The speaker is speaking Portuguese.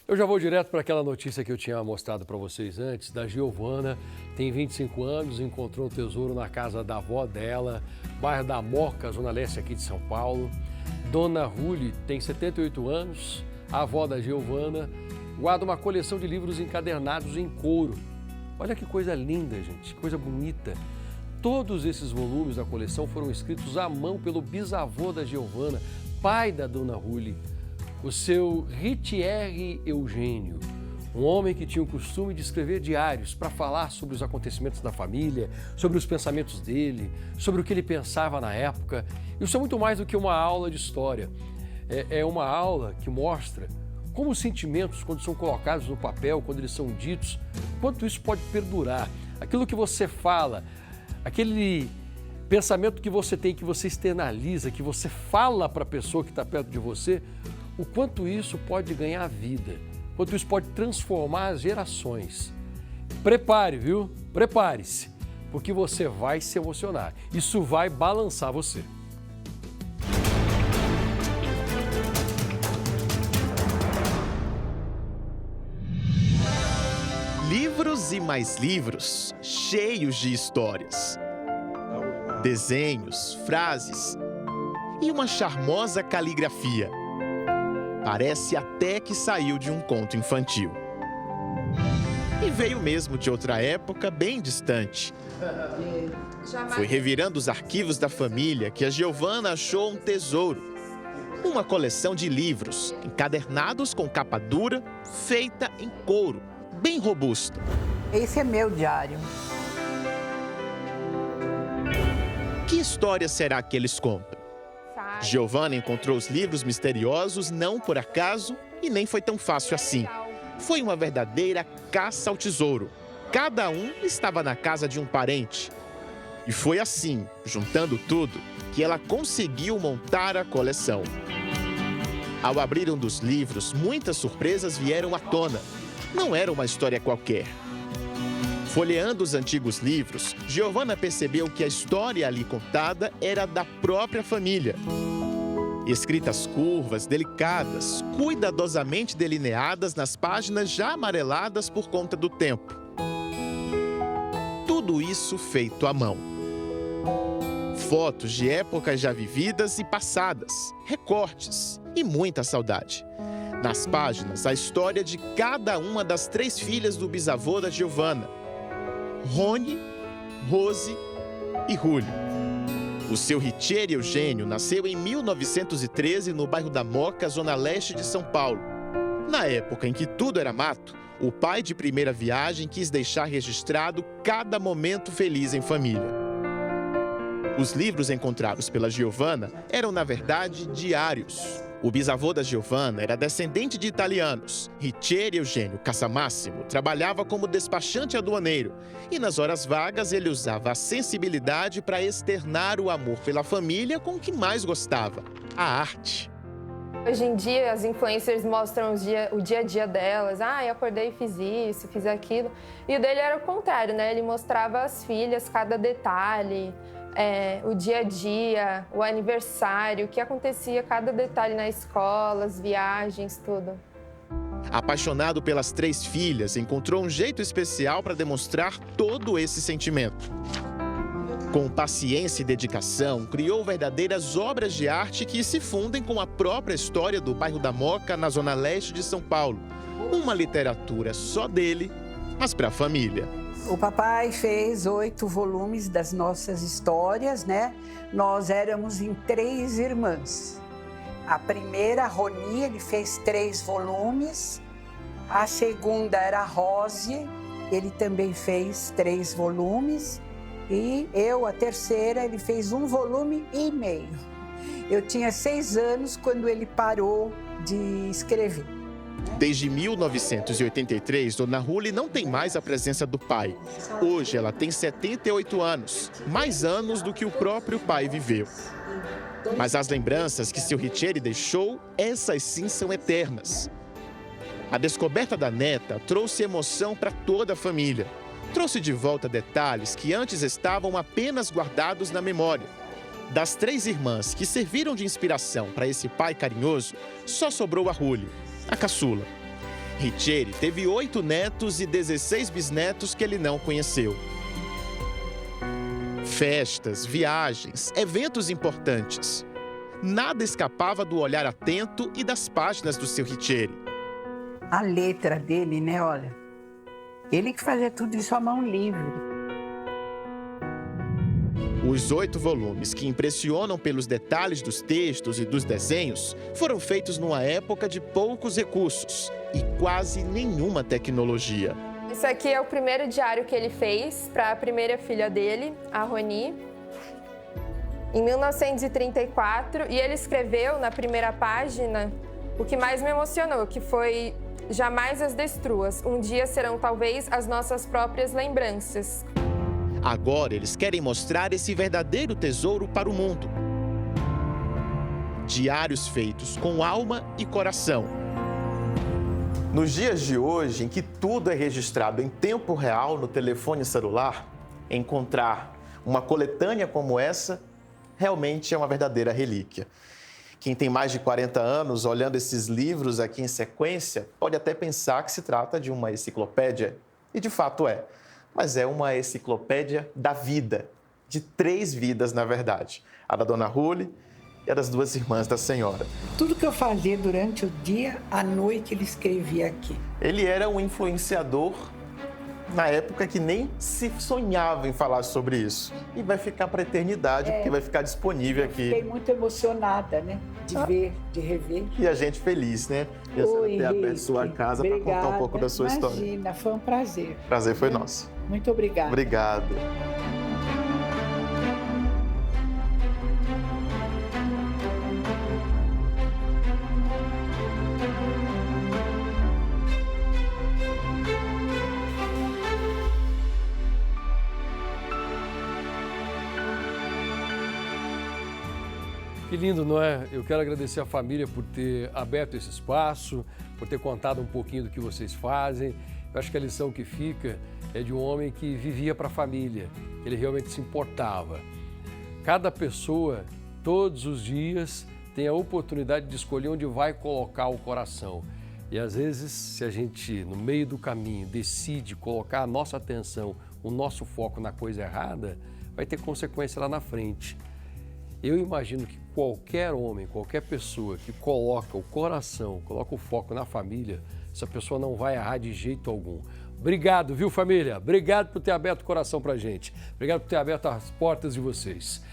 Eu já vou direto para aquela notícia que eu tinha mostrado para vocês antes, da Giovana, tem 25 anos, encontrou um tesouro na casa da avó dela, bairro da Moca, zona leste aqui de São Paulo. Dona Ruli tem 78 anos, a avó da Giovana, guarda uma coleção de livros encadernados em couro. Olha que coisa linda, gente, que coisa bonita. Todos esses volumes da coleção foram escritos à mão pelo bisavô da Giovana, pai da Dona Ruli, o seu Ritieri Eugênio, um homem que tinha o costume de escrever diários para falar sobre os acontecimentos da família, sobre os pensamentos dele, sobre o que ele pensava na época. Isso é muito mais do que uma aula de história. É uma aula que mostra como os sentimentos, quando são colocados no papel, quando eles são ditos, quanto isso pode perdurar. Aquilo que você fala, aquele pensamento que você tem, que você externaliza, que você fala para a pessoa que está perto de você, o quanto isso pode ganhar vida, o quanto isso pode transformar as gerações. Prepare, viu? Prepare-se, porque você vai se emocionar. Isso vai balançar você. Livros e mais livros, cheios de histórias. Desenhos, frases e uma charmosa caligrafia. Parece até que saiu de um conto infantil. E veio mesmo de outra época bem distante. Foi revirando os arquivos da família que a Giovana achou um tesouro. Uma coleção de livros, encadernados com capa dura, feita em couro, bem robusta. Esse é meu diário. Que história será que eles contam? Giovana encontrou os livros misteriosos não por acaso e nem foi tão fácil assim. Foi uma verdadeira caça ao tesouro. Cada um estava na casa de um parente. E foi assim, juntando tudo, que ela conseguiu montar a coleção. Ao abrir um dos livros, muitas surpresas vieram à tona. Não era uma história qualquer. Folheando os antigos livros, Giovana percebeu que a história ali contada era da própria família. Escritas curvas, delicadas, cuidadosamente delineadas nas páginas já amareladas por conta do tempo. Tudo isso feito à mão. Fotos de épocas já vividas e passadas, recortes e muita saudade. Nas páginas, a história de cada uma das 3 filhas do bisavô da Giovana: Rony, Rose e Rúlio. O seu Ritieri Eugênio nasceu em 1913 no bairro da Moca, zona leste de São Paulo. Na época em que tudo era mato, o pai de primeira viagem quis deixar registrado cada momento feliz em família. Os livros encontrados pela Giovana eram, na verdade, diários. O bisavô da Giovana era descendente de italianos. Ritieri Eugênio Casamassimo trabalhava como despachante aduaneiro e nas horas vagas ele usava a sensibilidade para externar o amor pela família com o que mais gostava: a arte. Hoje em dia, as influencers mostram o dia a dia delas. Eu acordei e fiz isso, fiz aquilo. E o dele era o contrário, né? Ele mostrava às filhas cada detalhe, o dia a dia, o aniversário, o que acontecia, cada detalhe na escola, as viagens, tudo. Apaixonado pelas 3 filhas, encontrou um jeito especial para demonstrar todo esse sentimento. Com paciência e dedicação, criou verdadeiras obras de arte que se fundem com a própria história do bairro da Moca, na zona leste de São Paulo. Uma literatura só dele, mas para a família. O papai fez 8 volumes das nossas histórias, né? Nós éramos em 3 irmãs. A primeira, a Roni, ele fez 3 volumes. A segunda era a Rose, ele também fez 3 volumes. E eu, a terceira, ele fez 1 volume e meio. Eu tinha 6 anos quando ele parou de escrever. Desde 1983, Dona Ruli não tem mais a presença do pai. Hoje ela tem 78 anos, mais anos do que o próprio pai viveu. Mas as lembranças que seu Ritieri deixou, essas sim são eternas. A descoberta da neta trouxe emoção para toda a família. Trouxe de volta detalhes que antes estavam apenas guardados na memória. Das 3 irmãs que serviram de inspiração para esse pai carinhoso, só sobrou a Ruli, a caçula. Riccieri teve 8 netos e 16 bisnetos que ele não conheceu. Festas, viagens, eventos importantes. Nada escapava do olhar atento e das páginas do seu Riccieri. A letra dele, né, olha, ele que fazia tudo isso à mão livre. Os 8 volumes, que impressionam pelos detalhes dos textos e dos desenhos, foram feitos numa época de poucos recursos e quase nenhuma tecnologia. Esse aqui é o primeiro diário que ele fez para a primeira filha dele, a Roni, em 1934. E ele escreveu na primeira página o que mais me emocionou, que foi: jamais as destruas, um dia serão talvez as nossas próprias lembranças. Agora eles querem mostrar esse verdadeiro tesouro para o mundo. Diários feitos com alma e coração. Nos dias de hoje, em que tudo é registrado em tempo real no telefone celular, encontrar uma coletânea como essa realmente é uma verdadeira relíquia. Quem tem mais de 40 anos, olhando esses livros aqui em sequência, pode até pensar que se trata de uma enciclopédia, e de fato é. Mas é uma enciclopédia da vida, de 3 vidas, na verdade. A da Dona Ruli e a das 2 irmãs da senhora. Tudo que eu fazia durante o dia, à noite ele escrevia aqui. Ele era um influenciador na época que nem se sonhava em falar sobre isso. E vai ficar para a eternidade, porque vai ficar disponível aqui. Fiquei muito emocionada, né? De ver, de rever. E a gente feliz, né? E a senhora ter aberto sua casa para contar um pouco da sua história. Imagina, foi um prazer. Prazer foi nosso. Muito obrigada. Obrigado. Que lindo, não é? Eu quero agradecer a família por ter aberto esse espaço, por ter contado um pouquinho do que vocês fazem. Eu acho que a lição que fica é de um homem que vivia para a família, ele realmente se importava. Cada pessoa, todos os dias, tem a oportunidade de escolher onde vai colocar o coração. E às vezes, se a gente, no meio do caminho, decide colocar a nossa atenção, o nosso foco na coisa errada, vai ter consequência lá na frente. Eu imagino que qualquer homem, qualquer pessoa que coloca o coração, coloca o foco na família, essa pessoa não vai errar de jeito algum. Obrigado, viu, família? Obrigado por ter aberto o coração pra gente. Obrigado por ter aberto as portas de vocês.